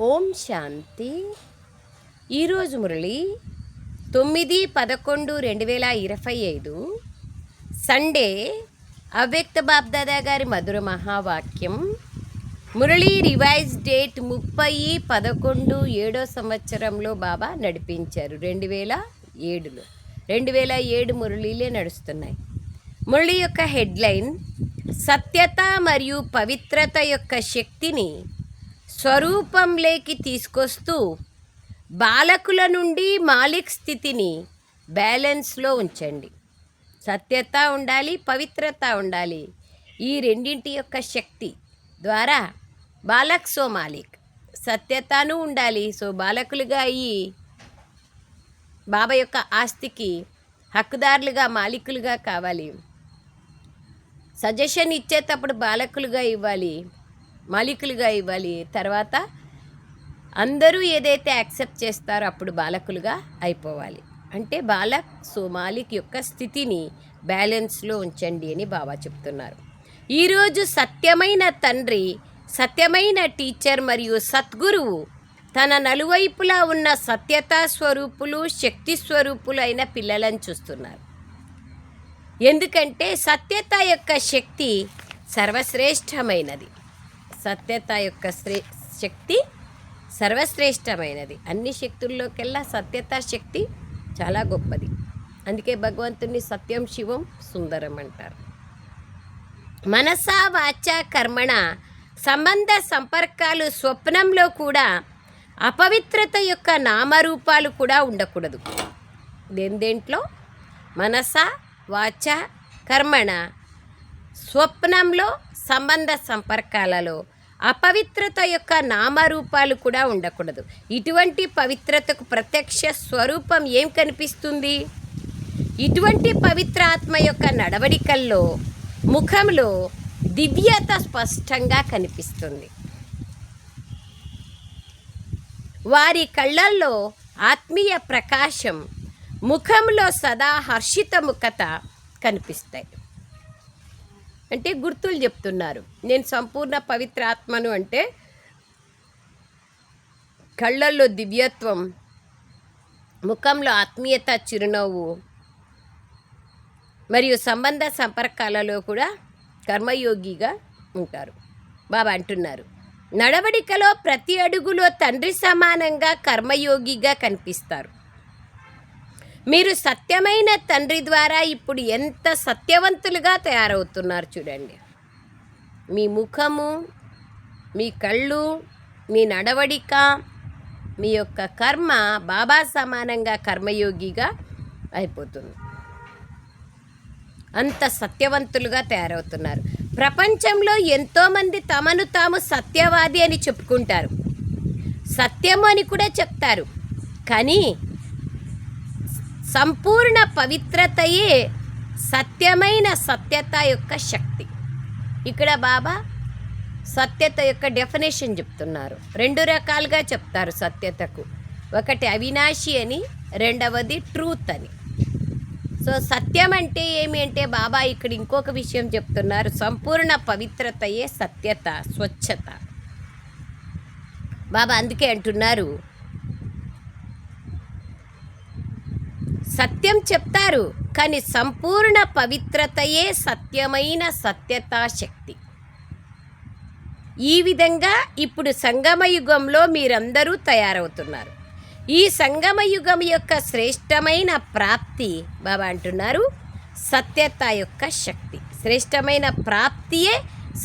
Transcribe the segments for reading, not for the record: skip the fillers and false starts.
ఓం శాంతి. ఈరోజు మురళి 9/11/2025 సండే. అవ్యక్త బాబ్దాదా గారి మధుర మహావాక్యం. మురళి రివైజ్ డేట్ 30/11/7 సంవత్సరంలో బాబా నడిపించారు. 2007లో 2007 మురళీలే నడుస్తున్నాయి. మురళి యొక్క హెడ్లైన్ సత్యత మరియు పవిత్రత యొక్క శక్తిని స్వరూపంలోకి తీసుకొస్తూ బాలకుల నుండి మాలిక్ స్థితిని బ్యాలెన్స్లో ఉంచండి. సత్యత ఉండాలి, పవిత్రత ఉండాలి. ఈ రెండింటి యొక్క శక్తి ద్వారా బాలక్ సో మాలిక్, సత్యతను ఉండాలి. సో బాలకులుగా అయ్యి బాబా యొక్క ఆస్తికి హక్కుదారులుగా, మాలికులుగా కావాలి. సజెషన్ ఇచ్చేటప్పుడు బాలకులుగా ఇవ్వాలి, మాలికులుగా ఇవ్వాలి. తర్వాత అందరూ ఏదైతే యాక్సెప్ట్ చేస్తారో అప్పుడు బాలకులుగా అయిపోవాలి. అంటే బాలక్ సో మాలిక్ యొక్క స్థితిని బ్యాలెన్స్లో ఉంచండి అని బాబా చెప్తున్నారు. ఈరోజు సత్యమైన తండ్రి, సత్యమైన టీచర్ మరియు సద్గురువు తన నలువైపులా ఉన్న సత్యతా స్వరూపులు, శక్తి స్వరూపులు అయిన పిల్లలను చూస్తున్నారు. ఎందుకంటే సత్యత యొక్క శక్తి సర్వశ్రేష్టమైనది. సత్యత యొక్క శక్తి సర్వశ్రేష్టమైనది. అన్ని శక్తుల్లోకెల్లా సత్యత శక్తి చాలా గొప్పది. అందుకే భగవంతుని సత్యం, శివం, సుందరం అంటారు. మనసా వాచ కర్మణ సంబంధ సంపర్కాలు స్వప్నంలో కూడా అపవిత్రత యొక్క నామరూపాలు కూడా ఉండకూడదు. దేంట్లో మనసా వాచ కర్మణ స్వప్నంలో సంబంధ సంపర్కాలలో అపవిత్రత యొక్క నామరూపాలు కూడా ఉండకూడదు. ఇటువంటి పవిత్రతకు ప్రత్యక్ష స్వరూపం ఏం కనిపిస్తుంది? ఇటువంటి పవిత్ర ఆత్మ యొక్క నడవడికల్లో, ముఖంలో దివ్యత స్పష్టంగా కనిపిస్తుంది. వారి కళ్ళల్లో ఆత్మీయ ప్రకాశం, ముఖంలో సదా హర్షితముఖత కనిపిస్తాయి. అంటే గుర్తులు చెప్తున్నారు. నేను సంపూర్ణ పవిత్ర ఆత్మను అంటే కళ్ళల్లో దివ్యత్వం, ముఖంలో ఆత్మీయత, చిరునవ్వు మరియు సంబంధ సంపర్కాలలో కూడా కర్మయోగిగా ఉంటారు. బాబా అంటున్నారు, నడవడికలో ప్రతి అడుగులో తండ్రి సమానంగా కర్మయోగిగా కనిపిస్తారు. మీరు సత్యమైన తండ్రి ద్వారా ఇప్పుడు ఎంత సత్యవంతులుగా తయారవుతున్నారు చూడండి. మీ ముఖము, మీ కళ్ళు, మీ నడవడిక, మీ యొక్క కర్మ బాబా సమానంగా కర్మయోగిగా అయిపోతుంది. అంత సత్యవంతులుగా తయారవుతున్నారు. ప్రపంచంలో ఎంతోమంది తమను తాము సత్యవాది అని చెప్పుకుంటారు, సత్యము అని కూడా చెప్తారు. కానీ సంపూర్ణ పవిత్రతయే సత్యమైన సత్యత యొక్క శక్తి. ఇక్కడ బాబా సత్యత యొక్క డెఫినేషన్ చెప్తున్నారు. 2 రకాలుగా చెప్తారు సత్యతకు. ఒకటి అవినాశి అని, రెండవది ట్రూత్ అని. సో సత్యం అంటే ఏమి అంటే బాబా ఇక్కడ ఇంకొక విషయం చెప్తున్నారు. సంపూర్ణ పవిత్రతయే సత్యత, స్వచ్ఛత. బాబా అందుకే అంటున్నారు, సత్యం చెప్తారు కానీ సంపూర్ణ పవిత్రతయే సత్యమైన సత్యతా శక్తి. ఈ విధంగా ఇప్పుడు సంగమయుగంలో మీరందరూ తయారవుతున్నారు. ఈ సంగమయుగం యొక్క శ్రేష్టమైన ప్రాప్తి బాబా అంటున్నారు సత్యత యొక్క శక్తి. శ్రేష్టమైన ప్రాప్తియే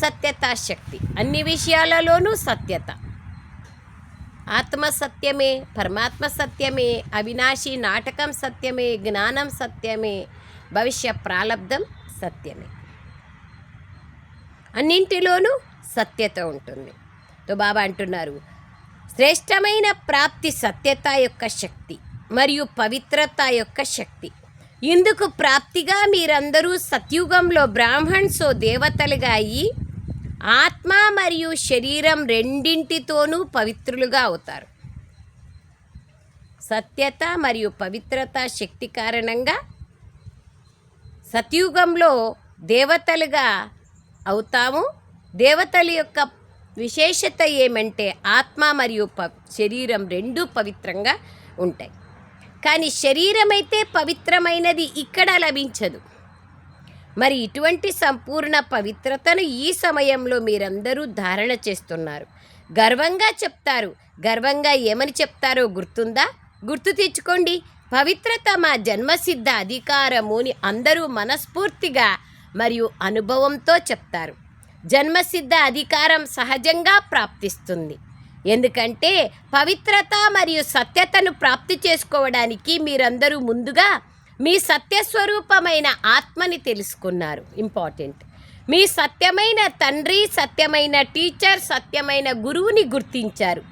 సత్యతా శక్తి. అన్ని విషయాలలోనూ సత్యత. ఆత్మ సత్యమే, పరమాత్మ సత్యమే, అవినాశి నాటకం సత్యమే, జ్ఞానం సత్యమే, భవిష్య ప్రాలబ్ధం సత్యమే. అన్నింటిలోనూ సత్యత ఉంటుంది. తో బాబా అంటున్నారు శ్రేష్టమైన ప్రాప్తి సత్యత యొక్క శక్తి మరియు పవిత్రత యొక్క శక్తి. ఇందుకు ప్రాప్తిగా మీరందరూ సత్యుగంలో బ్రాహ్మణ్సో దేవతలుగా అయ్యి ఆత్మ మరియు శరీరం రెండింటితోనూ పవిత్రులుగా అవుతారు. సత్యత మరియు పవిత్రత శక్తి కారణంగా సత్యుగంలో దేవతలుగా అవుతాము. దేవతల యొక్క విశేషత ఏమంటే ఆత్మ మరియు శరీరం రెండూ పవిత్రంగా ఉంటాయి. కానీ శరీరం అయితే పవిత్రమైనది ఇక్కడ లభించదు. మరి ఇటువంటి సంపూర్ణ పవిత్రతను ఈ సమయంలో మీరందరూ ధారణ చేస్తున్నారు. గర్వంగా చెప్తారు. గర్వంగా ఏమని చెప్తారో గుర్తుందా? గుర్తు తెచ్చుకోండి. పవిత్రత మా జన్మసిద్ధ అధికారము అని అందరూ మనస్ఫూర్తిగా మరియు అనుభవంతో చెప్తారు. జన్మసిద్ధ అధికారం సహజంగా ప్రాప్తిస్తుంది. ఎందుకంటే పవిత్రత మరియు సత్యతను ప్రాప్తి చేసుకోవడానికి మీరందరూ ముందుగా మీ సత్యస్వరూపమైన ఆత్మని తెలుసుకున్నారు. ఇంపార్టెంట్. మీ సత్యమైన తండ్రి, సత్యమైన టీచర్, సత్యమైన గురువుని గుర్తించారు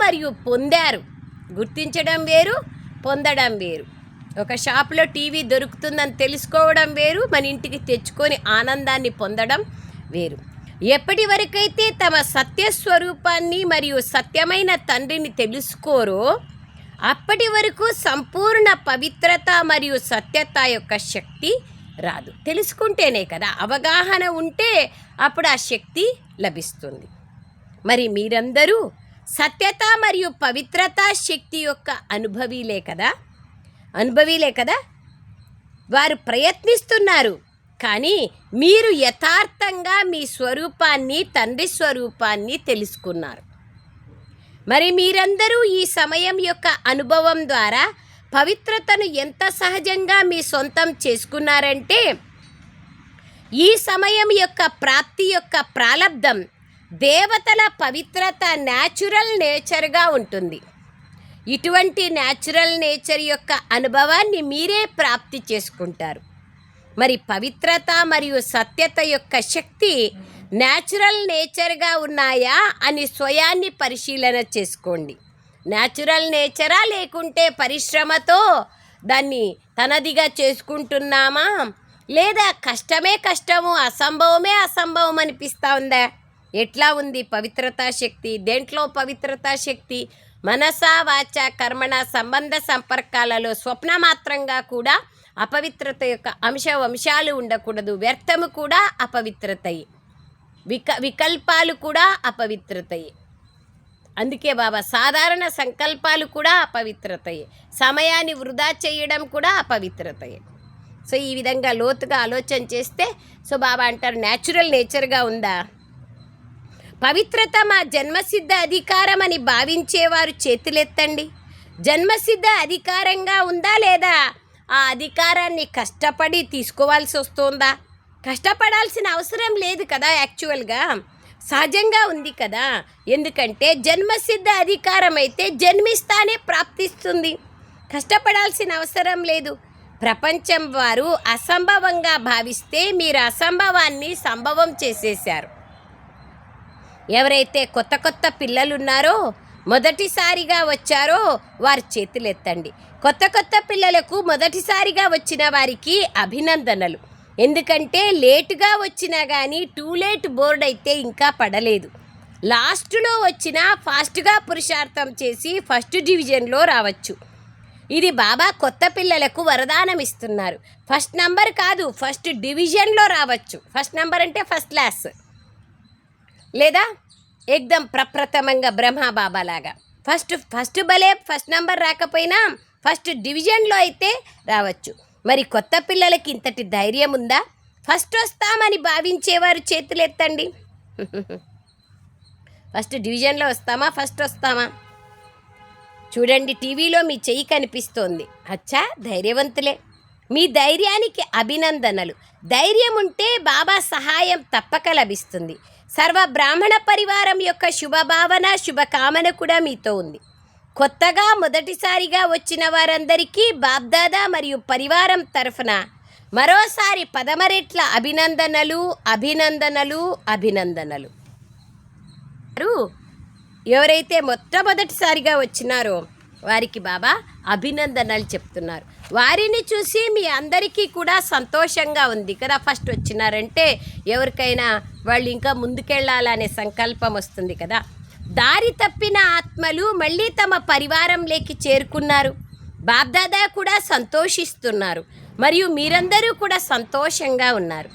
మరియు పొందారు. గుర్తించడం వేరు, పొందడం వేరు. ఒక షాప్లో టీవీ దొరుకుతుందని తెలుసుకోవడం వేరు, మన ఇంటికి తెచ్చుకొని ఆనందాన్ని పొందడం వేరు. ఎప్పటి వరకైతే తమ సత్యస్వరూపాన్ని మరియు సత్యమైన తండ్రిని తెలుసుకోరో అప్పటి వరకు సంపూర్ణ పవిత్రత మరియు సత్యత యొక్క శక్తి రాదు. తెలుసుకుంటేనే కదా, అవగాహన ఉంటే అప్పుడు ఆ శక్తి లభిస్తుంది. మరి మీరందరూ సత్యత మరియు పవిత్రత శక్తి యొక్క అనుభవీలే కదా. వారు ప్రయత్నిస్తున్నారు. కానీ మీరు యథార్థంగా మీ స్వరూపాన్ని, తండ్రి స్వరూపాన్ని తెలుసుకున్నారు. మరి మీరందరూ ఈ సమయం యొక్క అనుభవం ద్వారా పవిత్రతను ఎంత సహజంగా మీ సొంతం చేసుకున్నారంటే ఈ సమయం యొక్క ప్రాప్తి యొక్క ప్రాలబ్ధం దేవతల పవిత్రత న్యాచురల్ నేచర్గా ఉంటుంది. ఇటువంటి న్యాచురల్ నేచర్ యొక్క అనుభవాన్ని మీరే ప్రాప్తి చేసుకుంటారు. మరి పవిత్రత మరియు సత్యత యొక్క శక్తి న్యాచురల్ నేచర్గా ఉన్నాయా అని స్వయాన్ని పరిశీలన చేసుకోండి. న్యాచురల్ నేచరా లేకుంటే పరిశ్రమతో దాన్ని తనదిగా చేసుకుంటున్నామా, లేదా కష్టము అసంభవం అనిపిస్తూ ఉందా? ఎట్లా ఉంది పవిత్రతా శక్తి? దేంట్లో పవిత్రతా శక్తి? మనస, వాచ, కర్మణ సంబంధ సంపర్కాలలో స్వప్నమాత్రంగా కూడా అపవిత్రత యొక్క వంశాలు ఉండకూడదు. వ్యర్థము కూడా అపవిత్రతయే, వికల్పాలు కూడా అపవిత్రతయే. అందుకే బాబా సాధారణ సంకల్పాలు కూడా అపవిత్రతయే, సమయాన్ని వృధా చేయడం కూడా అపవిత్రతయే. సో ఈ విధంగా లోతుగా ఆలోచన చేస్తే బాబా అంటారు న్యాచురల్ నేచర్గా ఉందా? పవిత్రత మా జన్మసిద్ధ అధికారం అని భావించేవారు చేతులెత్తండి. జన్మసిద్ధ అధికారంగా ఉందా, లేదా ఆ అధికారాన్ని కష్టపడి తీసుకోవాల్సి వస్తుందా? కష్టపడాల్సిన అవసరం లేదు కదా, యాక్చువల్గా సహజంగా ఉంది కదా. ఎందుకంటే జన్మసిద్ధ అధికారం అయితే జన్మిస్తానే ప్రాప్తిస్తుంది, కష్టపడాల్సిన అవసరం లేదు. ప్రపంచం వారు అసంభవంగా భావిస్తే మీరు అసంభవాన్ని సంభవం చేసేశారు. ఎవరైతే కొత్త పిల్లలున్నారో, మొదటిసారిగా వచ్చారో వారి చేతులెత్తండి. కొత్త పిల్లలకు మొదటిసారిగా వచ్చిన వారికి అభినందనలు. ఎందుకంటే లేటుగా వచ్చినా కానీ టూ లేట్ బోర్డు అయితే ఇంకా పడలేదు. లాస్ట్లో వచ్చినా ఫాస్ట్గా పురుషార్థం చేసి ఫస్ట్ డివిజన్లో రావచ్చు. ఇది బాబా కొత్త పిల్లలకు వరదానం ఇస్తున్నారు. ఫస్ట్ నంబర్ కాదు, ఫస్ట్ డివిజన్లో రావచ్చు. ఫస్ట్ నంబర్ అంటే ఫస్ట్ క్లాస్, లేదా ఏకదం ప్రప్రథమంగా బ్రహ్మ బాబా లాగా ఫస్ట్ భలే ఫస్ట్ నంబర్ రాకపోయినా ఫస్ట్ డివిజన్లో అయితే రావచ్చు. మరి కొత్త పిల్లలకి ఇంతటి ధైర్యం ఉందా? ఫస్ట్ వస్తామని భావించేవారు చేతులెత్తండి. ఫస్ట్ డివిజన్లో వస్తామా, ఫస్ట్ వస్తామా? చూడండి, టీవీలో మీ చెయ్యి కనిపిస్తోంది. అచ్చా, ధైర్యవంతులే. మీ ధైర్యానికి అభినందనలు. ధైర్యం ఉంటే బాబా సహాయం తప్పక లభిస్తుంది. సర్వ బ్రాహ్మణ పరివారం యొక్క శుభభావన, శుభకామన కూడా మీతో ఉంది. కొత్తగా మొదటిసారిగా వచ్చిన వారందరికీ బాబ్దాదా మరియు పరివారం తరఫున మరోసారి 10 రెట్ల అభినందనలు. ఎవరైతే మొట్టమొదటిసారిగా వచ్చినారో వారికి బాబా అభినందనలు చెప్తున్నారు. వారిని చూసి మీ అందరికీ కూడా సంతోషంగా ఉంది కదా. ఫస్ట్ వచ్చినారంటే ఎవరికైనా వాళ్ళు ఇంకా ముందుకెళ్ళాలనే సంకల్పం వస్తుంది కదా. దారి తప్పిన ఆత్మలు మళ్ళీ తమ పరివారంలోకి చేరుకున్నారు. బాబ్దాదా కూడా సంతోషిస్తున్నారు మరియు మీరందరూ కూడా సంతోషంగా ఉన్నారు.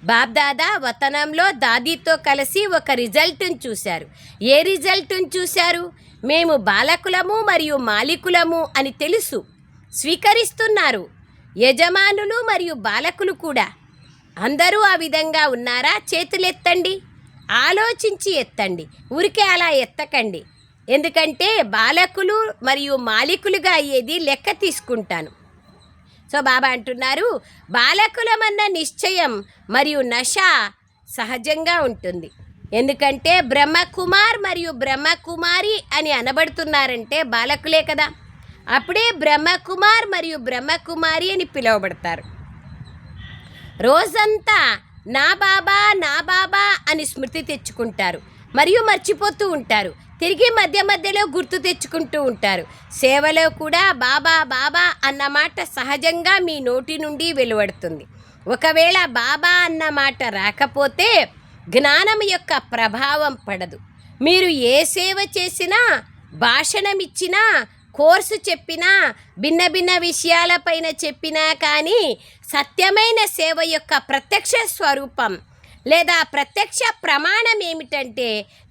బాబ్దాదా వతనంలో దాదీతో కలిసి ఒక రిజల్ట్ని చూశారు. ఏ రిజల్ట్ని చూశారు? మేము బాలకులము మరియు మాలికులము అని తెలుసు, స్వీకరిస్తున్నారు. యజమానులు మరియు బాలకులు కూడా. అందరూ ఆ విధంగా ఉన్నారా? చేతులెత్తండి, ఆలోచించి ఎత్తండి, ఊరికే అలా ఎత్తకండి. ఎందుకంటే బాలకులు మరియు మాలికులుగా అయ్యేది లెక్క తీసుకుంటాను. సో బాబా అంటున్నారు, బాలకులమన్న నిశ్చయం మరియు నశ సహజంగా ఉంటుంది. ఎందుకంటే బ్రహ్మకుమార్ మరియు బ్రహ్మకుమారి అని అనబడుతున్నారంటే బాలకులే కదా. అప్పుడే బ్రహ్మకుమార్ మరియు బ్రహ్మకుమారి అని పిలువబడతారు. రోజంతా నా బాబా అని స్మృతి తెచ్చుకుంటారు మరియు మర్చిపోతూ ఉంటారు. తిరిగి మధ్య మధ్యలో గుర్తు తెచ్చుకుంటూ ఉంటారు. సేవలో కూడా బాబా బాబా అన్న మాట సహజంగా మీ నోటి నుండి వెలువడుతుంది. ఒకవేళ బాబా అన్న మాట రాకపోతే జ్ఞానం యొక్క ప్రభావం పడదు. మీరు ఏ సేవ చేసినా, భాషణమిచ్చినా, కోర్సు చెప్పినా, భిన్న భిన్న విషయాలపైన చెప్పినా కానీ సత్యమైన సేవ యొక్క ప్రత్యక్ష స్వరూపం లేదా ప్రత్యక్ష ప్రమాణం ఏమిటంటే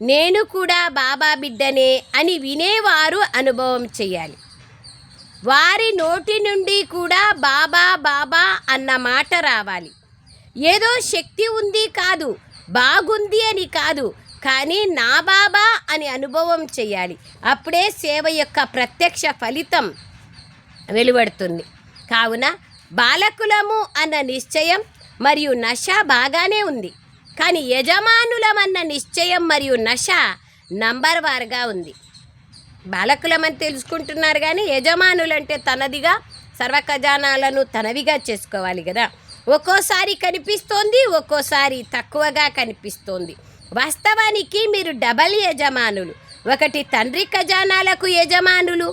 నేను కూడా బాబా బిడ్డనే అని వినేవారు అనుభవం చేయాలి. వారి నోటి నుండి కూడా బాబా బాబా అన్న మాట రావాలి. ఏదో శక్తి ఉంది కాదు, బాగుంది అని కాదు, కానీ నా బాబా అని అనుభవం చేయాలి. అప్పుడే సేవ యొక్క ప్రత్యక్ష ఫలితం వెలువడుతుంది. కావున బాలకులము అన్న నిశ్చయం మరియు నశ బాగానే ఉంది, కానీ యజమానులమన్న నిశ్చయం మరియు నశ నంబర్ వారుగా ఉంది. బాలకులమని తెలుసుకుంటున్నారు కానీ యజమానులంటే తనదిగా సర్వ ఖజానాలను తనవిగా చేసుకోవాలి కదా. ఒక్కోసారి కనిపిస్తోంది, ఒక్కోసారి తక్కువగా కనిపిస్తోంది. వాస్తవానికి మీరు డబల్ యజమానులు. ఒకటి తండ్రి ఖజానాలకు యజమానులు,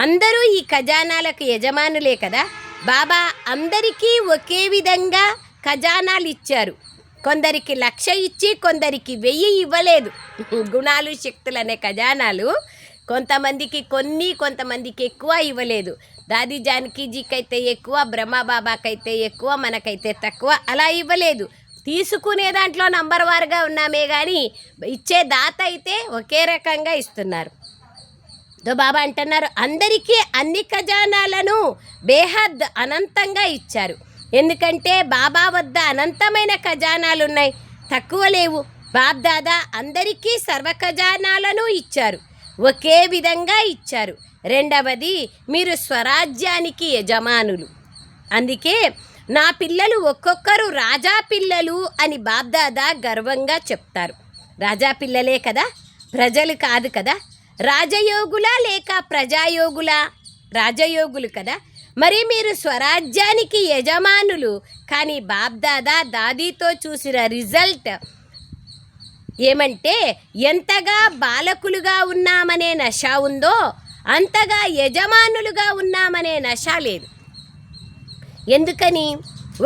అందరూ ఈ ఖజానాలకు యజమానులే కదా. బాబా అందరికీ ఒకే విధంగా ఖజానాలు ఇచ్చారు. కొందరికి 1,00,000 ఇచ్చి కొందరికి 1000 ఇవ్వలేదు. గుణాలు శక్తులు అనే ఖజానాలు కొంతమందికి కొన్ని, కొంతమందికి ఎక్కువ ఇవ్వలేదు. దాది జానకీజీకైతే ఎక్కువ, బ్రహ్మబాబాకైతే ఎక్కువ, మనకైతే తక్కువ, అలా ఇవ్వలేదు. తీసుకునే దాంట్లో నంబర్ వారుగా ఉన్నామే కానీ ఇచ్చే దాత అయితే ఒకే రకంగా ఇస్తున్నారు. తో బాబా అంటున్నారు, అందరికీ అన్ని ఖజానాలను బేహద్ అనంతంగా ఇచ్చారు. ఎందుకంటే బాబా వద్ద అనంతమైన ఖజానాలు ఉన్నాయి, తక్కువ లేవు. బాబ్దాదా అందరికీ సర్వ ఖజానాలను ఇచ్చారు, ఒకే విధంగా ఇచ్చారు. రెండవది, మీరు స్వరాజ్యానికి యజమానులు. అందుకే నా పిల్లలు ఒక్కొక్కరు రాజా పిల్లలు అని బాబ్దాదా గర్వంగా చెప్తారు. రాజా పిల్లలే కదా, ప్రజలు కాదు కదా. రాజయోగులా లేక ప్రజాయోగులా? రాజయోగులు కదా. మరి మీరు స్వరాజ్యానికి యజమానులు. కానీ బాబ్దాదా దాదీతో చూసిన రిజల్ట్ ఏమంటే ఎంతగా బాలకులుగా ఉన్నామనే నశ ఉందో అంతగా యజమానులుగా ఉన్నామనే నశ లేదు. ఎందుకని?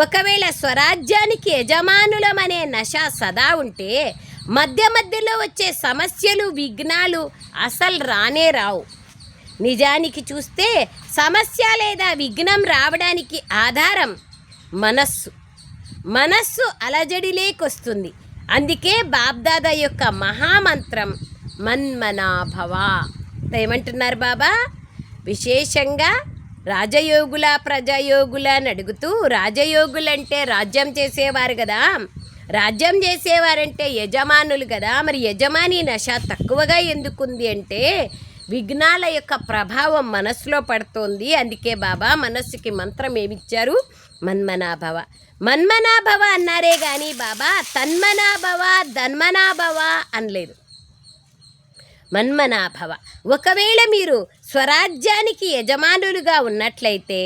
ఒకవేళ స్వరాజ్యానికి యజమానులమనే నశ సదా ఉంటే మధ్య మధ్యలో వచ్చే సమస్యలు, విఘ్నాలు అసలు రానే రావు. నిజానికి చూస్తే సమస్య లేదా విఘ్నం రావడానికి ఆధారం మనస్సు అలజడిలేకొస్తుంది. అందుకే బాబ్దాదా యొక్క మహామంత్రం మన్మనాభవ. ఏమంటున్నారు బాబా? విశేషంగా రాజయోగుల ప్రజాయోగుల అని అడుగుతూ, రాజయోగులంటే రాజ్యం చేసేవారు కదా, రాజ్యం చేసేవారంటే యజమానులు కదా. మరి యజమాని నశ తక్కువగా ఎందుకుంది అంటే విఘ్నాల యొక్క ప్రభావం మనస్సులో పడుతోంది. అందుకే బాబా మనస్సుకి మంత్రం ఏమిచ్చారు? మన్మనాభవ. మన్మనాభవ అన్నారే కానీ బాబా తన్మనాభవ, ధన్మనాభవ అనలేదు. మన్మనాభవ. ఒకవేళ మీరు స్వరాజ్యానికి యజమానులుగా ఉన్నట్లయితే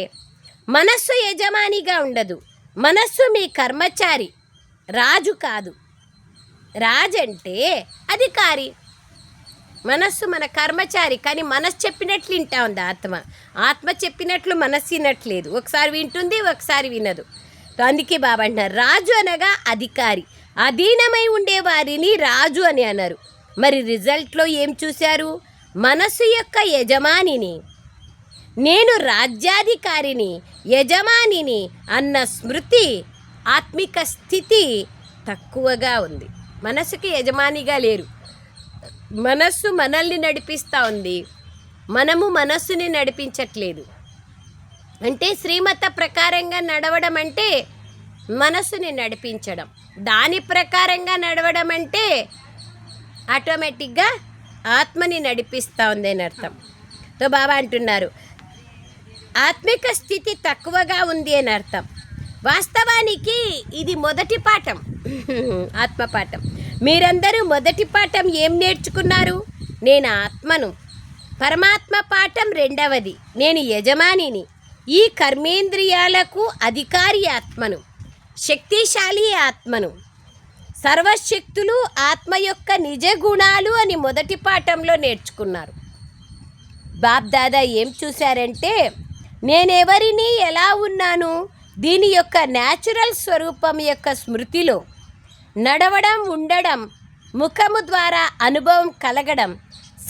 మనస్సు యజమానిగా ఉండదు. మనస్సు మీ కర్మచారి, రాజు కాదు. రాజు అంటే అధికారి, మనస్సు మన కర్మచారి. కానీ మనస్సు చెప్పినట్లు వింటా ఉంది ఆత్మ చెప్పినట్లు మనస్సు వినట్లేదు. ఒకసారి వింటుంది, ఒకసారి వినదు. అందుకే బాబా అంటున్నారు, రాజు అనగా అధికారి. అధీనమై ఉండే వారిని రాజు అని అన్నారు. మరి రిజల్ట్లో ఏం చూశారు? మనస్సు యొక్క యజమానిని, నేను రాజ్యాధికారిని, యజమానిని అన్న స్మృతి ఆత్మిక స్థితి తక్కువగా ఉంది. మనసుకి యజమానిగా లేరు. మనస్సు మనల్ని నడిపిస్తూ ఉంది, మనము మనస్సుని నడిపించట్లేదు. అంటే శ్రీమత ప్రకారంగా నడవడం అంటే మనస్సుని నడిపించడం, దాని ప్రకారంగా నడవడం అంటే ఆటోమేటిక్గా ఆత్మని నడిపిస్తూ ఉంది అని అర్థం. తో బాబా అంటున్నారు ఆత్మిక స్థితి తక్కువగా ఉంది అని అర్థం. వాస్తవానికి ఇది మొదటి పాఠం, ఆత్మపాఠం. మీరందరూ మొదటి పాఠం ఏం నేర్చుకున్నారు? నేను ఆత్మను. పరమాత్మ పాఠం రెండవది, నేను యజమానిని. ఈ కర్మేంద్రియాలకు అధికారి ఆత్మను, శక్తిశాలి ఆత్మను. సర్వశక్తులు ఆత్మ యొక్క నిజ గుణాలు అని మొదటి పాఠంలో నేర్చుకున్నారు. బాబ్దాదా ఏం చూశారంటే నేనెవరిని, ఎలా ఉన్నాను, దీని యొక్క న్యాచురల్ స్వరూపం యొక్క స్మృతిలో నడవడం, ఉండడం, ముఖము ద్వారా అనుభవం కలగడం,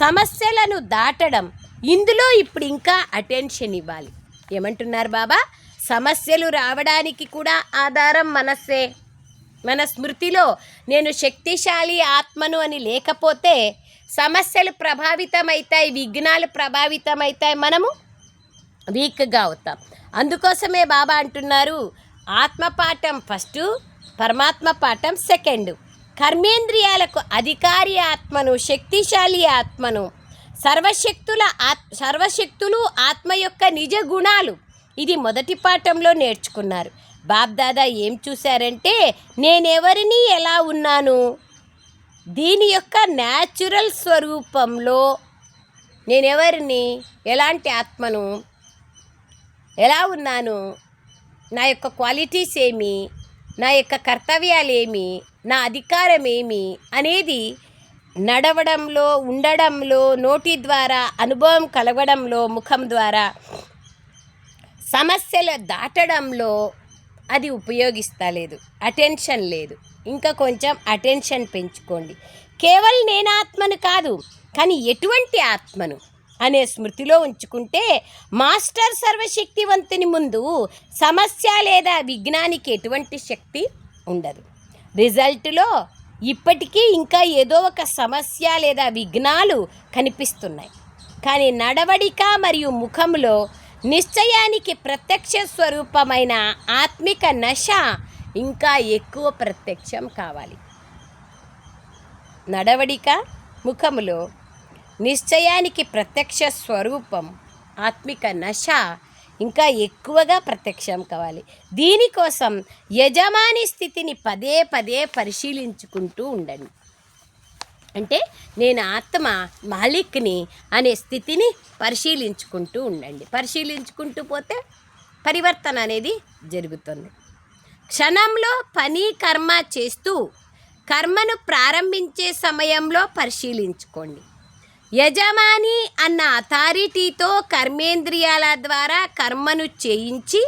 సమస్యలను దాటడం. ఇందులో ఇప్పుడు ఇంకా అటెన్షన్ ఇవ్వాలి. ఏమంటున్నారు బాబా? సమస్యలు రావడానికి కూడా ఆధారం మనస్సే. మన స్మృతిలో నేను శక్తిశాలి ఆత్మను అని లేకపోతే సమస్యలు ప్రభావితమవుతాయి, విఘ్నాలు ప్రభావితమవుతాయి, మనము వీక్గా అవుతాం. అందుకోసమే బాబా అంటున్నారు ఆత్మపాఠం ఫస్ట్, పరమాత్మ పాఠం సెకండ్. కర్మేంద్రియాలకు అధికారి ఆత్మను, శక్తిశాలి ఆత్మను, సర్వశక్తులు ఆత్మ యొక్క నిజ గుణాలు. ఇది మొదటి పాఠంలో నేర్చుకున్నారు. బాబ్దాదా ఏం చూశారంటే నేనెవరిని, ఎలా ఉన్నాను, దీని యొక్క న్యాచురల్ స్వరూపంలో నేనెవరిని, ఎలాంటి ఆత్మను, ఎలా ఉన్నాను, నా యొక్క క్వాలిటీస్ ఏమి, నా యొక్క కర్తవ్యాలు ఏమి, నా అధికారం ఏమి అనేది నడవడంలో, ఉండడంలో, నోటి ద్వారా అనుభవం కలగడంలో, ముఖం ద్వారా సమస్యలు దాటడంలో అది ఉపయోగిస్తలేదు. అటెన్షన్ లేదు. ఇంకా కొంచెం అటెన్షన్ పెంచుకోండి. కేవలం నేను ఆత్మను కాదు, కానీ ఎటువంటి ఆత్మను అనే స్మృతిలో ఉంచుకుంటే మాస్టర్ సర్వశక్తివంతుని ముందు సమస్య లేదా విఘ్నానికి ఎటువంటి శక్తి ఉండదు. రిజల్ట్లో ఇప్పటికీ ఇంకా ఏదో ఒక సమస్య లేదా విఘ్నాలు కనిపిస్తున్నాయి. కానీ నడవడిక మరియు ముఖంలో నిశ్చయానికి ప్రత్యక్ష స్వరూపమైన ఆత్మిక నశ ఇంకా ఎక్కువ ప్రత్యక్షం కావాలి. నడవడిక, ముఖములో నిశ్చయానికి ప్రత్యక్ష స్వరూపం ఆత్మిక నశ ఇంకా ఎక్కువగా ప్రత్యక్షం కావాలి. దీనికోసం యజమాని స్థితిని పదే పదే పరిశీలించుకుంటూ ఉండండి. అంటే నేను ఆత్మ మాలిక్ని అనే స్థితిని పరిశీలించుకుంటూ ఉండండి. పరిశీలించుకుంటూ పోతే పరివర్తన అనేది జరుగుతుంది. క్షణంలో పని కర్మ చేస్తూ కర్మను ప్రారంభించే సమయంలో పరిశీలించుకోండి. యజమాని అన్న అథారిటీతో కర్మేంద్రియాల ద్వారా కర్మను చేయించి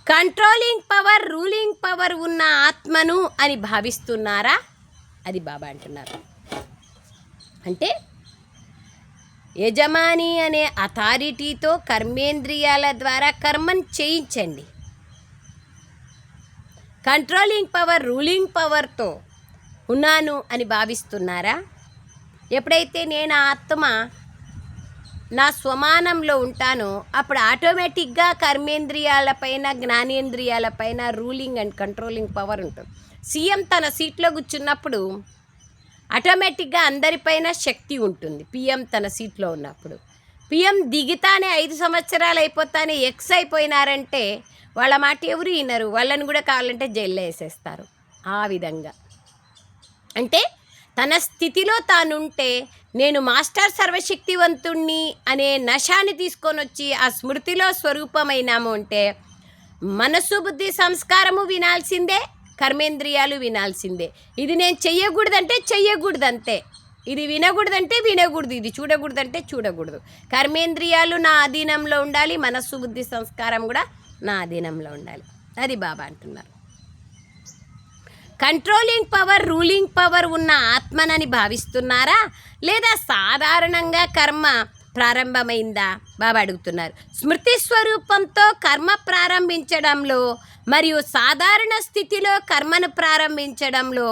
కంట్రోలింగ్ పవర్, రూలింగ్ పవర్ ఉన్న ఆత్మను అని భావిస్తున్నారా? అది బాబా అంటున్నారు. అంటే యజమాని అనే అథారిటీతో కర్మేంద్రియాల ద్వారా కర్మను చేయించండి. కంట్రోలింగ్ పవర్, రూలింగ్ పవర్తో ఉన్నాను అని భావిస్తున్నారా? ఎప్పుడైతే నేను ఆత్మ నా స్వమానంలో ఉంటానో అప్పుడు ఆటోమేటిక్గా కర్మేంద్రియాలపైన, జ్ఞానేంద్రియాలపైన రూలింగ్ అండ్ కంట్రోలింగ్ పవర్ ఉంటుంది. సీఎం తన సీట్లో కూర్చున్నప్పుడు ఆటోమేటిక్గా అందరిపైన శక్తి ఉంటుంది. పిఎం తన సీట్లో ఉన్నప్పుడు, పిఎం దిగితానే 5 సంవత్సరాలు అయిపోతానే ఎక్స్ అయిపోయినారంటే వాళ్ళ మాట ఎవరు వినరు. వాళ్ళని కూడా కావాలంటే జైల్లో వేసేస్తారు. ఆ విధంగా అంటే తన స్థితిలో తానుంటే నేను మాస్టర్ సర్వశక్తివంతుణ్ణి అనే నశాన్ని తీసుకొని వచ్చి ఆ స్మృతిలో స్వరూపమైనాము అంటే మనసు, బుద్ధి, సంస్కారము వినాల్సిందే, కర్మేంద్రియాలు వినాల్సిందే. ఇది నేను చెయ్యకూడదంటే చెయ్యకూడదంతే, ఇది వినకూడదంటే వినకూడదు, ఇది చూడకూడదంటే చూడకూడదు. కర్మేంద్రియాలు నా అధీనంలో ఉండాలి, మనస్సు, బుద్ధి, సంస్కారం కూడా నా అధీనంలో ఉండాలి. అది బాబా అంటున్నారు. కంట్రోలింగ్ పవర్, రూలింగ్ పవర్ ఉన్న ఆత్మనని భావిస్తున్నారా? లేదా సాధారణంగా కర్మ ప్రారంభమైందా బాబా అడుగుతున్నారు. స్మృతి స్వరూపంతో కర్మ ప్రారంభించడంలో మరియు సాధారణ స్థితిలో కర్మను ప్రారంభించడంలో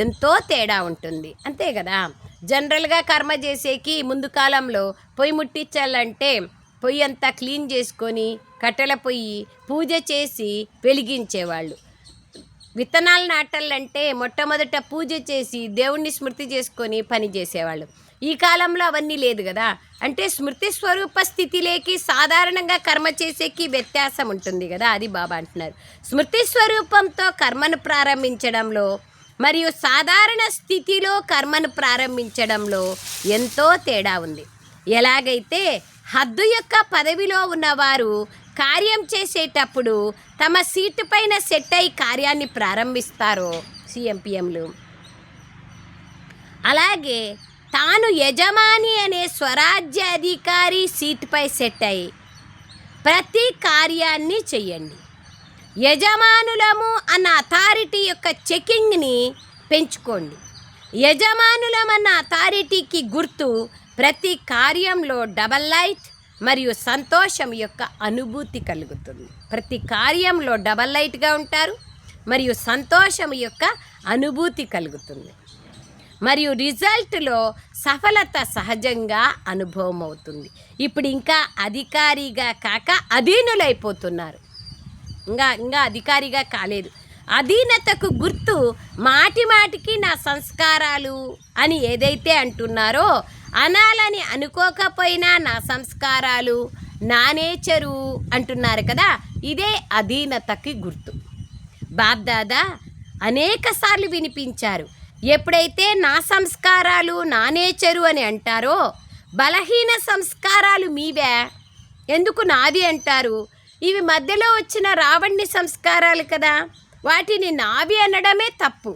ఎంతో తేడా ఉంటుంది. అంతే కదా, జనరల్గా కర్మ చేసేకి ముందు కాలంలో పొయ్యి ముట్టించాలంటే పొయ్యి అంతా క్లీన్ చేసుకొని కట్టెల పొయ్యి పూజ చేసి వెలిగించేవాళ్ళు. విత్తనాలు నాటాలంటే మొట్టమొదట పూజ చేసి దేవుణ్ణి స్మృతి చేసుకొని పని చేసేవాళ్ళు. ఈ కాలంలో అవన్నీ లేదు కదా. అంటే స్మృతి స్వరూప స్థితిలోకి సాధారణంగా కర్మ చేసేకి వ్యత్యాసం ఉంటుంది కదా, అది బాబా అంటున్నారు. స్మృతి స్వరూపంతో కర్మను ప్రారంభించడంలో మరియు సాధారణ స్థితిలో కర్మను ప్రారంభించడంలో ఎంతో తేడా ఉంది. ఎలాగైతే హద్దు యొక్క పదవిలో ఉన్నవారు కార్యం చేసేటప్పుడు తమ సీటు పైన సెట్ అయి కార్యాన్ని ప్రారంభిస్తారో సిఎంపిఎంలు, అలాగే తాను యజమాని అనే స్వరాజ్య అధికారి సీటుపై సెట్ అయి ప్రతి కార్యాన్ని చెయ్యండి. యజమానులము అన్న అథారిటీ యొక్క చెకింగ్ని పెంచుకోండి. యజమానులమన్న అథారిటీకి గుర్తు ప్రతి కార్యంలో డబల్ లైట్ మరియు సంతోషం యొక్క అనుభూతి కలుగుతుంది. ప్రతి కార్యంలో డబల్ లైట్గా ఉంటారు మరియు సంతోషం యొక్క అనుభూతి కలుగుతుంది. మరియు రిజల్ట్లో సఫలత సహజంగా అనుభవం అవుతుంది. ఇప్పుడు ఇంకా అధికారిగా కాక అధీనులైపోతున్నారు. ఇంకా అధికారిగా కాలేదు. అధీనతకు గుర్తు మాటిమాటికి నా సంస్కారాలు అని ఏదైతే అంటున్నారో, అనాలని అనుకోకపోయినా నా సంస్కారాలు, నా నేచరు అంటున్నారు కదా, ఇదే అధీనతకి గుర్తు. బాబ్దాదా అనేక సార్లు వినిపించారు. ఎప్పుడైతే నా సంస్కారాలు, నా నేచరు అని అంటారో, బలహీన సంస్కారాలు మీవే, ఎందుకు నాది అంటారు? ఇవి మధ్యలో వచ్చిన రావణ్ణి సంస్కారాలు కదా, వాటిని నావి అనడమే తప్పు.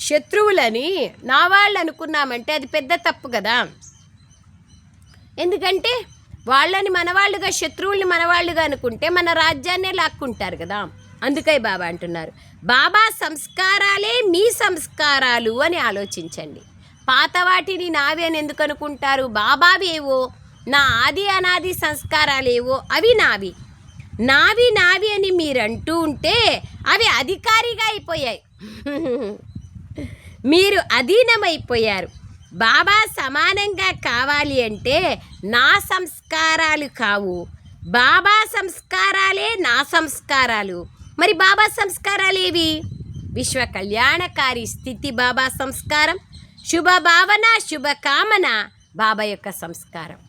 శత్రువులని నా వాళ్ళు అనుకున్నామంటే అది పెద్ద తప్పు కదా. ఎందుకంటే వాళ్ళని మనవాళ్ళుగా, శత్రువుల్ని మనవాళ్ళుగా అనుకుంటే మన రాజ్యాన్నే లాక్కుంటారు కదా. అందుకై బాబా అంటున్నారు, బాబా సంస్కారాలే మీ సంస్కారాలు అని ఆలోచించండి. పాత వాటిని నావి అని ఎందుకు అనుకుంటారు? బాబావేవో, నా ఆది అనాది సంస్కారాలేవో అవి నావి. నావి నావి అని మీరు అంటూ ఉంటే అవి అధికారిగా అయిపోయాయి. మీరు అధీనమైపోయారు. బాబా సమానంగా కావాలి అంటే నా సంస్కారాలు కావు, బాబా సంస్కారాలే నా సంస్కారాలు. మరి బాబా సంస్కారాలు ఏవి? విశ్వ కళ్యాణకారి స్థితి బాబా సంస్కారం, శుభ భావన, శుభకామన బాబా యొక్క సంస్కారం.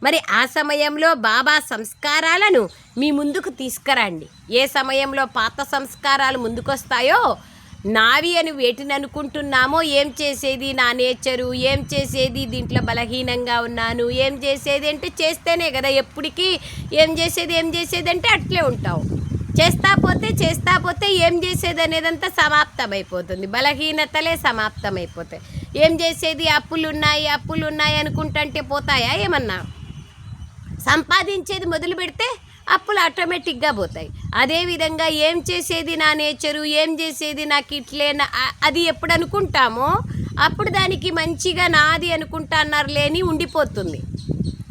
మరి ఆ సమయంలో బాబా సంస్కారాలను మీ ముందుకు తీసుకురండి. ఏ సమయంలో పాత సంస్కారాలు ముందుకొస్తాయో, నావి అని వేటిని అనుకుంటున్నామో, ఏం చేసేది నా నేచరు, ఏం చేసేది దీంట్లో బలహీనంగా ఉన్నాను, ఏం చేసేది అంటే చేస్తేనే కదా, ఎప్పటికీ ఏం చేసేది అంటే అట్లే ఉంటావు. చేస్తా పోతే ఏం చేసేది అనేదంతా సమాప్తమైపోతుంది. బలహీనతలే సమాప్తమైపోతాయి. ఏం చేసేది, అప్పులు ఉన్నాయి అనుకుంటుంటే పోతాయా ఏమన్నా? సంపాదించేది మొదలు పెడితే అప్పులు ఆటోమేటిక్గా పోతాయి. అదేవిధంగా ఏం చేసేది నా నేచరు, ఏం చేసేది నాకు ఇట్లే, అది ఎప్పుడు అనుకుంటామో అప్పుడు దానికి మంచిగా నాది అనుకుంటా అన్నారు లేని ఉండిపోతుంది,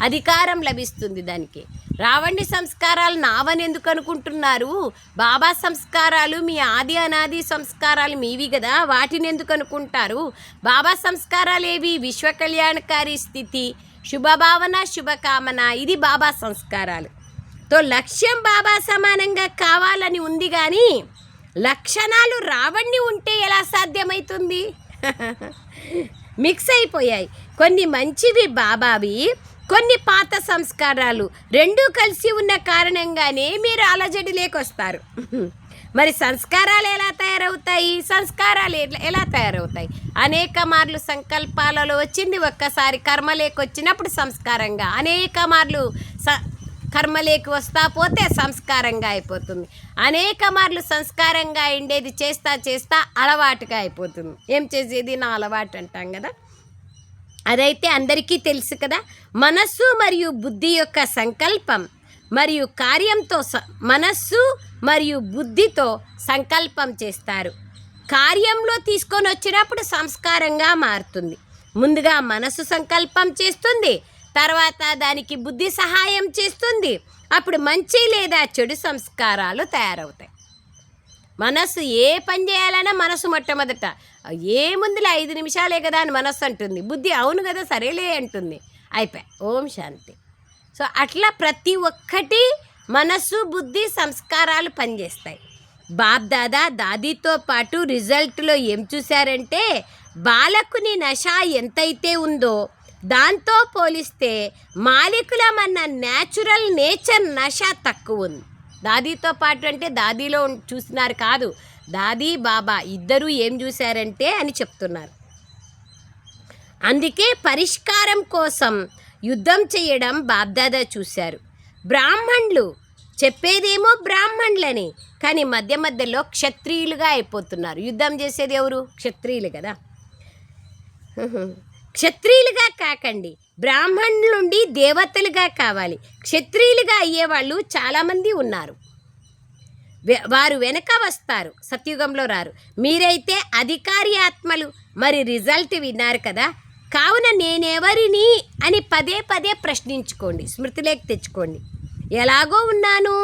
అధికారం లభిస్తుంది దానికి. రావణ్ణి సంస్కారాలు నావని ఎందుకు అనుకుంటున్నారు? బాబా సంస్కారాలు మీ ఆది అనాది సంస్కారాలు మీవి కదా, వాటిని ఎందుకు అనుకుంటారు? బాబా సంస్కారాలు ఏవి? విశ్వ కళ్యాణకారి స్థితి, శుభభావన, శుభకామన, ఇది బాబా సంస్కారాలు. తో లక్ష్యం బాబా సమానంగా కావాలని ఉంది, కానీ లక్షణాలు రావణ్ణి ఉంటే ఎలా సాధ్యమవుతుంది? మిక్స్ అయిపోయాయి. కొన్ని మంచివి బాబావి, కొన్ని పాత సంస్కారాలు, రెండూ కలిసి ఉన్న కారణంగానే మీరు అలజడి లేకొస్తారు. మరి సంస్కారాలు ఎలా తయారవుతాయి? ఎలా తయారవుతాయి? అనేక మార్లు సంకల్పాలలో వచ్చింది, ఒక్కసారి కర్మలేకి వచ్చినప్పుడు సంస్కారంగా, అనేక మార్లు కర్మలేకి వస్తా పోతే సంస్కారంగా అయిపోతుంది. అనేక మార్లు సంస్కారంగా ఉండేది చేస్తా అలవాటుగా అయిపోతుంది. ఏం చేసేది నా అలవాటు అంటాం కదా, అదైతే అందరికీ తెలుసు కదా. మనస్సు మరియు బుద్ధి యొక్క సంకల్పం మరియు కార్యంతో మనస్సు మరియు బుద్ధితో సంకల్పం చేస్తారు. కార్యంలో తీసుకొని వచ్చినప్పుడు సంస్కారంగా మారుతుంది. ముందుగా మనస్సు సంకల్పం చేస్తుంది, తర్వాత దానికి బుద్ధి సహాయం చేస్తుంది. అప్పుడు మంచి లేదా చెడు సంస్కారాలు తయారవుతాయి. మనస్సు ఏ పని చేయాలన్నా మనసు మొట్టమొదట ఏముందిలే 5 నిమిషాలే కదా అని మనస్సు అంటుంది. బుద్ధి అవును కదా సరేలే అంటుంది. అయిపోయి ఓం శాంతి. సో అట్లా ప్రతి ఒక్కటి మనస్సు బుద్ధి సంస్కారాలు పనిచేస్తాయి. బాప్ దాదా దాదీతో పాటు రిజల్ట్లో ఏం చూశారంటే బాలకుని నష ఎంతైతే ఉందో దాంతో పోలిస్తే మాలికుల మన నేచురల్ నేచర్ నష తక్కువ ఉంది. దాదీతో పాటు అంటే దాదీలో చూసినారు కాదు, దాదీ బాబా ఇద్దరూ ఏం చూశారంటే అని చెప్తున్నారు. అందుకే పరిష్కారం కోసం యుద్ధం చేయడం బాబ్దాదా చూశారు. బ్రాహ్మణులు చెప్పేదేమో బ్రాహ్మణులని, కానీ మధ్య మధ్యలో క్షత్రియులుగా అయిపోతున్నారు. యుద్ధం చేసేది ఎవరు? క్షత్రియులు కదా. క్షత్రియులుగా కాకండి, బ్రాహ్మణుల నుండి దేవతలుగా కావాలి. క్షత్రియులుగా అయ్యేవాళ్ళు చాలామంది ఉన్నారు. వారు వెనక వస్తారు, సత్యుగంలో రారు. మీరైతే అధికారి ఆత్మలు. మరి రిజల్ట్ విన్నారు కదా. కావున నేనెవరిని అని పదే పదే ప్రశ్నించుకోండి, స్మృతిలోకి తెచ్చుకోండి. ఎలాగో ఉన్నాను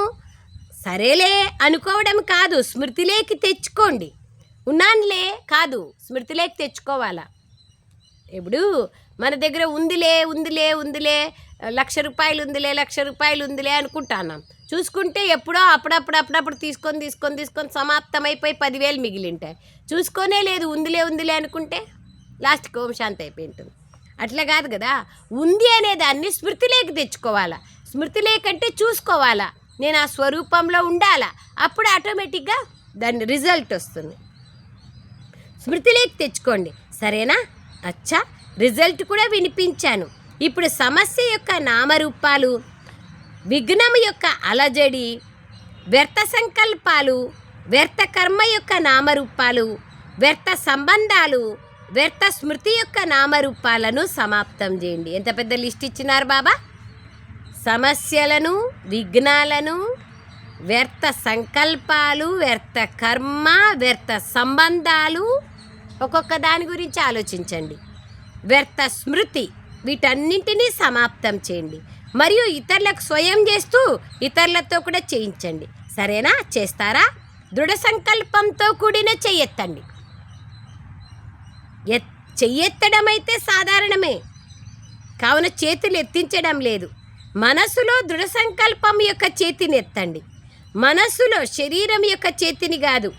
సరేలే అనుకోవడం కాదు, స్మృతిలోకి తెచ్చుకోండి. ఉన్నానులే కాదు, స్మృతిలోకి తెచ్చుకోవాలా. ఇప్పుడు మన దగ్గర ఉందిలే 1,00,000 రూపాయలు ఉందిలే అనుకుంటున్నాం. చూసుకుంటే ఎప్పుడో అప్పుడప్పుడు తీసుకొని సమాప్తమైపోయి 10,000 మిగిలింటాయి. చూసుకోనే లేదు, ఉందిలే అనుకుంటే లాస్ట్కి ఓం శాంతి అయిపోయి ఉంటుంది. అట్లా కాదు కదా, ఉంది అనే దాన్ని స్మృతిలోకి తెచ్చుకోవాలా. స్మృతిలేకంటే చూసుకోవాలా, నేను ఆ స్వరూపంలో ఉండాలా. అప్పుడు ఆటోమేటిక్గా దాని రిజల్ట్ వస్తుంది. స్మృతిలోకి తెచ్చుకోండి, సరేనా? అచ్చా, రిజల్ట్ కూడా వినిపించాను. ఇప్పుడు సమస్య యొక్క నామరూపాలు, విఘ్నం యొక్క అలజడి, వ్యర్థ సంకల్పాలు, వ్యర్థ కర్మ యొక్క నామరూపాలు, వ్యర్థ సంబంధాలు, వ్యర్థ స్మృతి యొక్క నామరూపాలను సమాప్తం చేయండి. ఎంత పెద్ద లిస్ట్ ఇచ్చినారు బాబా. సమస్యలను, విఘ్నాలను, వ్యర్థ సంకల్పాలు, వ్యర్థ కర్మ, వ్యర్థ సంబంధాలు, ఒక్కొక్క దాని గురించి ఆలోచించండి. వ్యర్థ స్మృతి, వీటన్నింటినీ సమాప్తం చేయండి. మరియు ఇతరులకు స్వయం చేస్తూ ఇతరులతో కూడా చేయించండి. సరేనా? చేస్తారా? దృఢ సంకల్పంతో కూడిన చెయ్యెత్తండి. చెయ్యెత్తడం అయితే సాధారణమే, కావున చేతులు ఎత్తించడం లేదు. మనసులో దృఢ సంకల్పం యొక్క చేతిని ఎత్తండి. మనసులో శరీరం యొక్క చేతిని కాదు.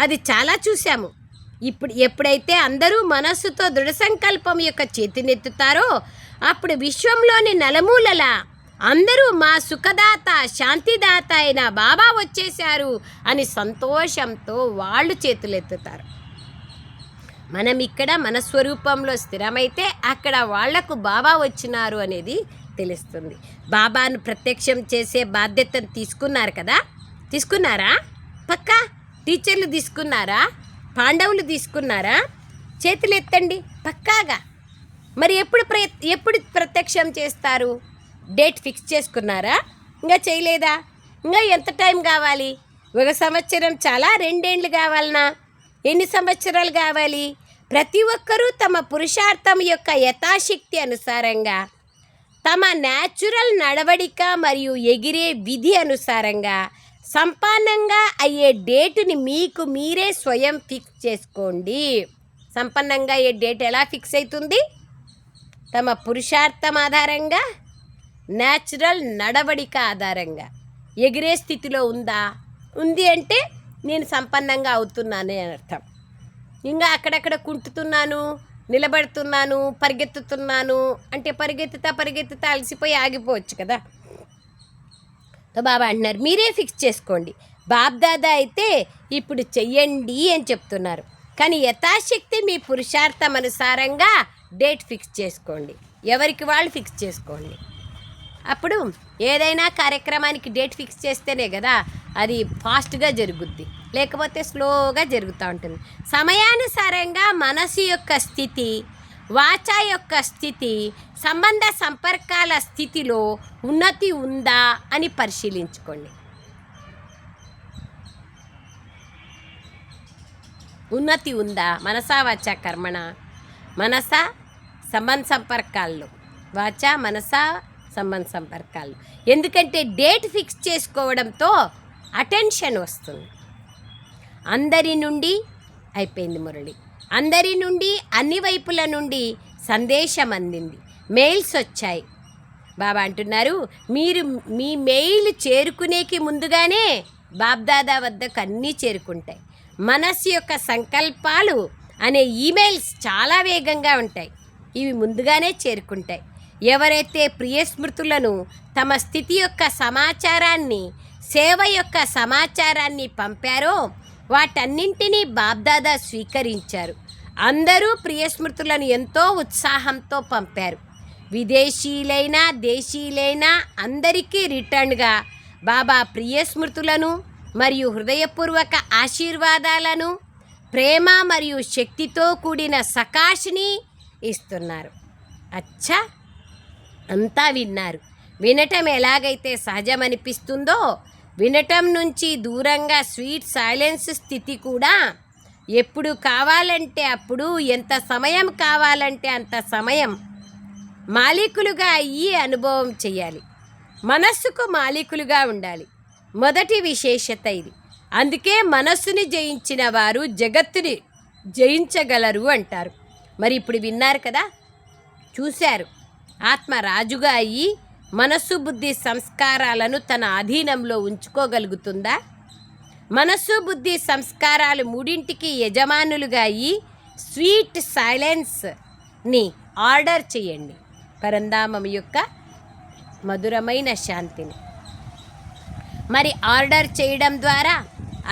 అది చాలా చూసాము. ఎప్పుడైతే అందరూ మనస్సుతో దృఢ సంకల్పం యొక్క చేతిని ఎత్తుతారో అప్పుడు విశ్వంలోని నలుమూలల అందరూ మా సుఖదాత శాంతిదాత అయిన బాబా వచ్చేశారు అని సంతోషంతో వాళ్ళు చేతులు ఎత్తుతారు. మనం ఇక్కడ మన స్వరూపంలో స్థిరమైతే అక్కడ వాళ్లకు బాబా వచ్చినారు అనేది తెలుస్తుంది. బాబాను ప్రత్యక్షం చేసే బాధ్యతను తీసుకున్నారు కదా. తీసుకున్నారా? పక్కా టీచర్లు తీసుకున్నారా? పాండవులు తీసుకున్నారా? చేతులు ఎత్తండి పక్కాగా. మరి ఎప్పుడు ప్రత్యక్షం చేస్తారు? డేట్ ఫిక్స్ చేసుకున్నారా? ఇంకా చేయలేదా? ఇంకా ఎంత టైం కావాలి? 1 సంవత్సరం చాలా, 2 ఏళ్ళు కావాలనా? ఎన్ని సంవత్సరాలు కావాలి? ప్రతి ఒక్కరూ తమ పురుషార్థం యొక్క యథాశక్తి అనుసారంగా, తమ న్యాచురల్ నడవడిక మరియు ఎగిరే విధి అనుసారంగా సంపన్నంగా అయ్యే డేటుని మీకు మీరే స్వయం ఫిక్స్ చేసుకోండి. సంపన్నంగా అయ్యే డేట్ ఎలా ఫిక్స్ అవుతుంది? తమ పురుషార్థం ఆధారంగా, న్యాచురల్ నడవడిక ఆధారంగా. ఎగిరే స్థితిలో ఉంది అంటే నేను సంపన్నంగా అవుతున్నానే అని అర్థం. ఇంకా అక్కడక్కడ కుంటుతున్నాను, నిలబడుతున్నాను, పరిగెత్తుతున్నాను అంటే పరిగెత్తుతా అలసిపోయి ఆగిపోవచ్చు కదా. బాబా అంటున్నారు మీరే ఫిక్స్ చేసుకోండి. బాబ్దాదా అయితే ఇప్పుడు చెయ్యండి అని చెప్తున్నారు. కానీ యథాశక్తి మీ పురుషార్థం అనుసారంగా డేట్ ఫిక్స్ చేసుకోండి. ఎవరికి వాళ్ళు ఫిక్స్ చేసుకోండి. అప్పుడు ఏదైనా కార్యక్రమానికి డేట్ ఫిక్స్ చేస్తేనే కదా అది ఫాస్ట్గా జరుగుద్ది, లేకపోతే స్లోగా జరుగుతూ ఉంటుంది. సమయానుసారంగా మనసు యొక్క స్థితి, వాచా యొక్క స్థితి, సంబంధ సంపర్కాల స్థితిలో ఉన్నతి ఉందా అని పరిశీలించుకోండి. ఉన్నతి ఉందా? మనసా వాచా కర్మణ, మనస సంబంధ సంపర్కాల్లో వాచా మనసా సంపర్కాలు. ఎందుకంటే డేట్ ఫిక్స్ చేసుకోవడంతో అటెన్షన్ వస్తుంది. అందరి నుండి అయిపోయింది మురళి, అందరి నుండి అన్ని వైపుల నుండి సందేశం అందింది, మెయిల్స్ వచ్చాయి. బాబా అంటున్నారు, మీరు మీ మెయిల్ చేరుకునేకి ముందుగానే బాబ్దాదా వద్దకు అన్నీ చేరుకుంటాయి. మనస్సు యొక్క సంకల్పాలు అనే ఈమెయిల్స్ చాలా వేగంగా ఉంటాయి. ఇవి ముందుగానే చేరుకుంటాయి. ఎవరైతే ప్రియస్మృతులను తమ స్థితి యొక్క సమాచారాన్ని, సేవ యొక్క సమాచారాన్ని పంపారో వాటన్నింటినీ బాబ్దాదా స్వీకరించారు. అందరూ ప్రియస్మృతులను ఎంతో ఉత్సాహంతో పంపారు. విదేశీయులైనా దేశీయులైనా అందరికీ రిటర్న్గా బాబా ప్రియస్మృతులను మరియు హృదయపూర్వక ఆశీర్వాదాలను, ప్రేమ మరియు శక్తితో కూడిన సకాష్ని ఇస్తున్నారు. అచ్చా, అంతా విన్నారు. వినటం ఎలాగైతే సహజమనిపిస్తుందో, వినటం నుంచి దూరంగా స్వీట్ సైలెన్స్ స్థితి కూడా ఎప్పుడు కావాలంటే అప్పుడు, ఎంత సమయం కావాలంటే అంత సమయం మాలికులుగా అయ్యి అనుభవం చేయాలి. మనస్సుకు మాలికులుగా ఉండాలి. మొదటి విశేషత ఇది. అందుకే మనస్సుని జయించిన వారు జగత్తుని జయించగలరు అంటారు. మరి ఇప్పుడు విన్నారు కదా, చూశారు. ఆత్మ రాజుగా అయ్యి మనస్సు బుద్ధి సంస్కారాలను తన అధీనంలో ఉంచుకోగలుగుతుందా? మనస్సు బుద్ధి సంస్కారాలు మూడింటికి యజమానులుగా అయ్యి స్వీట్ సైలెన్స్ని ఆర్డర్ చేయండి. పరంధామం యొక్క మధురమైన శాంతిని మరి ఆర్డర్ చేయడం ద్వారా,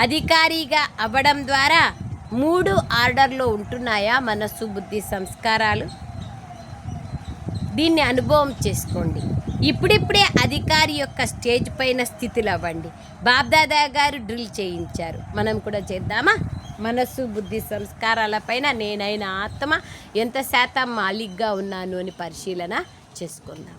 అధికారిగా అవ్వడం ద్వారా 3 ఆర్డర్లో ఉంటున్నాయా మనస్సు బుద్ధి సంస్కారాలు? దీన్ని అనుభవం చేసుకోండి. ఇప్పుడిప్పుడే అధికారి యొక్క స్టేజ్ పైన స్థితిలో అవ్వండి. బాబ్దాదా గారు డ్రిల్ చేయించారు, మనం కూడా చేద్దామా? మనస్సు బుద్ధి సంస్కారాల పైన నేనైన ఆత్మ ఎంత శాతం మాలిక్గా ఉన్నాను అని పరిశీలన చేసుకుందాం.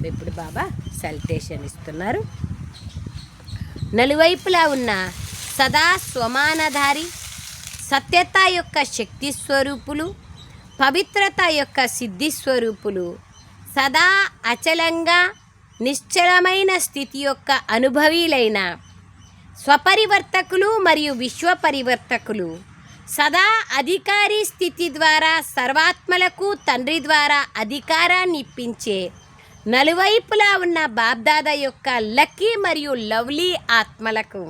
ఇప్పుడు బాబా సల్టేషన్ ఇస్తున్నారు. నలువైపులా ఉన్న సదా స్వమానధారి, సత్యత యొక్క శక్తి స్వరూపులు, పవిత్రత యొక్క సిద్ధి స్వరూపులు, సదా అచలంగా నిశ్చలమైన స్థితి యొక్క అనుభవీలైన స్వపరివర్తకులు మరియు విశ్వపరివర్తకులు, సదా అధికారి స్థితి ద్వారా సర్వాత్మలకు తండ్రి ద్వారా అధికారాన్ని ఇప్పించే నలువైపులా ఉన్న బాబ్దాదా యొక్క లక్కీ మరియు లవ్లీ ఆత్మలకు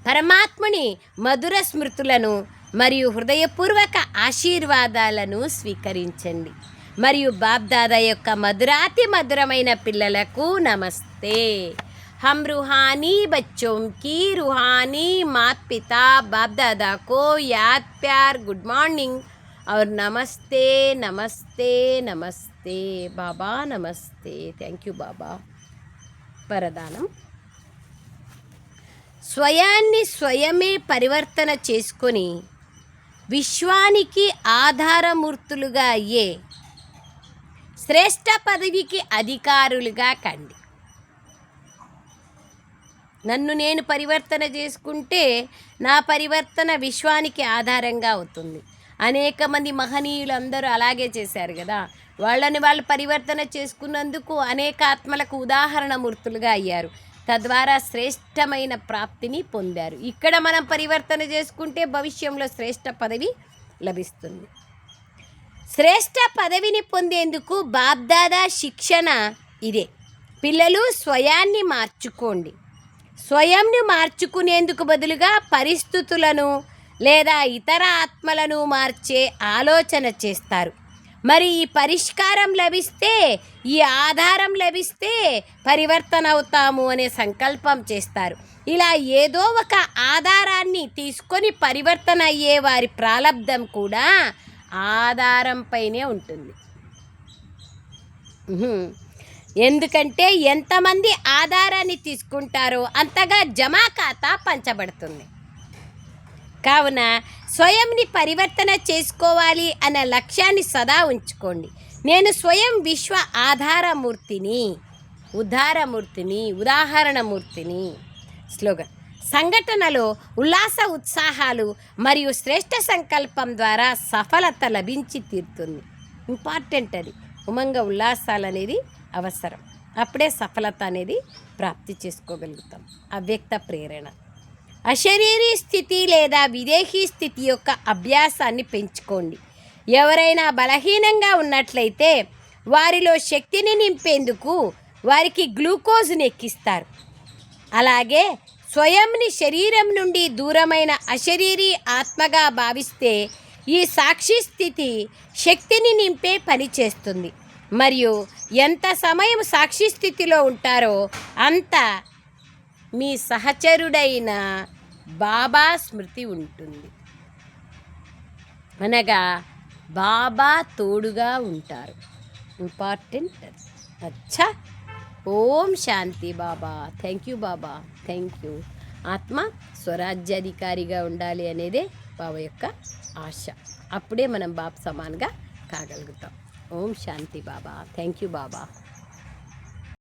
పరమాత్ముని మధుర స్మృతులను మరియు హృదయపూర్వక ఆశీర్వాదాలను స్వీకరించండి. మరియు బాబ్దాదా యొక్క మధురాతి మధురమైన పిల్లలకు నమస్తే. हम रूहानी बच्चों की रूहानी माता पिता बाप दादा को याद प्यार गुड मॉर्निंग और नमस्ते नमस्ते नमस्ते बाबा नमस्ते. థ్యాంక్ యూ బాబా. వరదానం: స్వయాన్ని స్వయమే పరివర్తన చేసుకొని విశ్వానికి ఆధారమూర్తులుగా అయ్యే శ్రేష్ఠ పదవికి అధికారులుగా కండి. నన్ను నేను పరివర్తన చేసుకుంటే నా పరివర్తన విశ్వానికి ఆధారంగా అవుతుంది. అనేక మంది మహనీయులు అందరూ అలాగే చేశారు కదా. వాళ్ళని వాళ్ళు పరివర్తన చేసుకున్నందుకు అనేక ఆత్మలకు ఉదాహరణ మూర్తులుగా అయ్యారు. తద్వారా శ్రేష్టమైన ప్రాప్తిని పొందారు. ఇక్కడ మనం పరివర్తన చేసుకుంటే భవిష్యంలో శ్రేష్ఠ పదవి లభిస్తుంది. శ్రేష్ఠ పదవిని పొందేందుకు బాబ్దాదా శిక్షణ ఇదే. పిల్లలు స్వయాన్ని మార్చుకోండి. స్వయంని మార్చుకునేందుకు బదులుగా పరిస్థితులను లేదా ఇతర ఆత్మలను మార్చే ఆలోచన చేస్తారు. మరి ఈ పరిష్కారం లభిస్తే, ఈ ఆధారం లభిస్తే పరివర్తన అవుతాము అనే సంకల్పం చేస్తారు. ఇలా ఏదో ఒక ఆధారాన్ని తీసుకొని పరివర్తన అయ్యే వారి ప్రాలబ్ధం కూడా ఆధారంపైనే ఉంటుంది. ఎందుకంటే ఎంతమంది ఆధారాన్ని తీసుకుంటారో అంతగా జమా ఖాతా పంచబడుతుంది. కావున స్వయంని పరివర్తన చేసుకోవాలి అనే లక్ష్యాన్ని సదా ఉంచుకోండి. నేను స్వయం విశ్వ ఆధారమూర్తిని, ఉదాహరణమూర్తిని. స్లోగన్: సంఘటనలో ఉల్లాస ఉత్సాహాలు మరియు శ్రేష్ఠ సంకల్పం ద్వారా సఫలత లభించి తీరుతుంది. ఇంపార్టెంట్ అది. ఉమంగ ఉల్లాసాలు అనేది అవసరం. అప్పుడే సఫలత అనేది ప్రాప్తి చేసుకోగలుగుతాం. అవ్యక్త ప్రేరణ. అశరీరీ స్థితి లేదా విదేహీ స్థితి యొక్క అభ్యాసాన్ని పెంచుకోండి. ఎవరైనా బలహీనంగా ఉన్నట్లయితే వారిలో శక్తిని నింపేందుకు వారికి గ్లూకోజ్ని ఎక్కిస్తారు. అలాగే స్వయంని శరీరం నుండి దూరమైన అశరీరీ ఆత్మగా భావిస్తే ఈ సాక్షి స్థితి శక్తిని నింపే పని చేస్తుంది. మరియు ఎంత సమయం సాక్షి స్థితిలో ఉంటారో అంత మీ సహచరుడైన బాబా స్మృతి ఉంటుంది. అనగా బాబా తోడుగా ఉంటారు. ఇంపార్టెంట్. అచ్చా. ఓం శాంతి బాబా. థ్యాంక్ యూ బాబా, థ్యాంక్ యూ. ఆత్మ స్వరాజ్యాధికారిగా ఉండాలి అనేదే బాబా యొక్క ఆశ. అప్పుడే మనం బాబా సమానంగా కాగలుగుతాం. ఓం శాంతి బాబా. Thank you Baba.